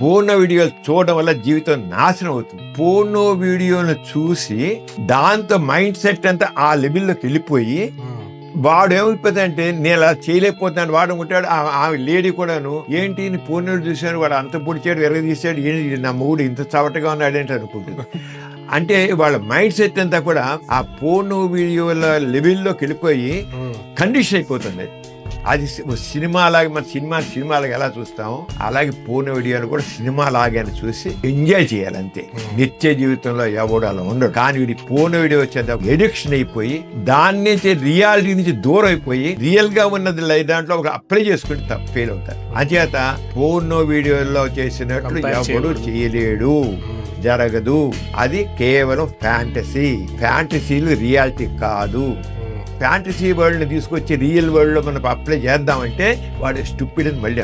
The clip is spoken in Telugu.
పోర్నో వీడియోలు చూడడం వల్ల జీవితం నాశనం అవుతుంది. పోర్నో వీడియోను చూసి దాంతో మైండ్ సెట్ అంతా ఆ లెవెల్లోకి వెళ్ళిపోయి వాడు ఏమైపోతుందంటే నేను అలా చేయలేకపోతున్నాను వాడు ఉంటాడు. ఆ లేడీ కూడాను ఏంటి పోర్నోలు చూశాను వాడు అంత పొడిచాడు ఎరగదీశాడు ఏంటి నా మూడు ఇంత చవటగా ఉన్నాడు ఏంటి అనుకుంటుంది. అంటే వాళ్ళ మైండ్ సెట్ అంతా కూడా ఆ పోర్నో వీడియోల లెవెల్లోకి వెళ్ళిపోయి కండిషన్ అయిపోతుంది. అది సినిమా లాగా మన సినిమాలాగా ఎలా చూస్తామో అలాగే పోర్నో వీడియోలు కూడా సినిమా లాగా చూసి ఎంజాయ్ చేయాలి అంతే. నిత్య జీవితంలో ఎవడు అలా ఉండడు. కానీ వీడి పోర్నో వీడియో వచ్చేది ఎడిక్షన్ అయిపోయి దాని నుంచి రియాలిటీ నుంచి దూరం అయిపోయి రియల్ గా ఉన్నది దాంట్లో ఒక అప్లై చేసుకుంటే ఫెయిల్ అవుతారు. అంచేత పోర్నో వీడియోలో చేసినట్లు ఎవడు చేయలేడు, జరగదు. అది కేవలం ఫ్యాంటసీలు రియాలిటీ కాదు. ఫ్యాంటసీ వరల్డ్ని తీసుకొచ్చి రియల్ వరల్డ్లో మనం అప్లై చేద్దామంటే వాడు స్టూపిడ్ అని మళ్ళీ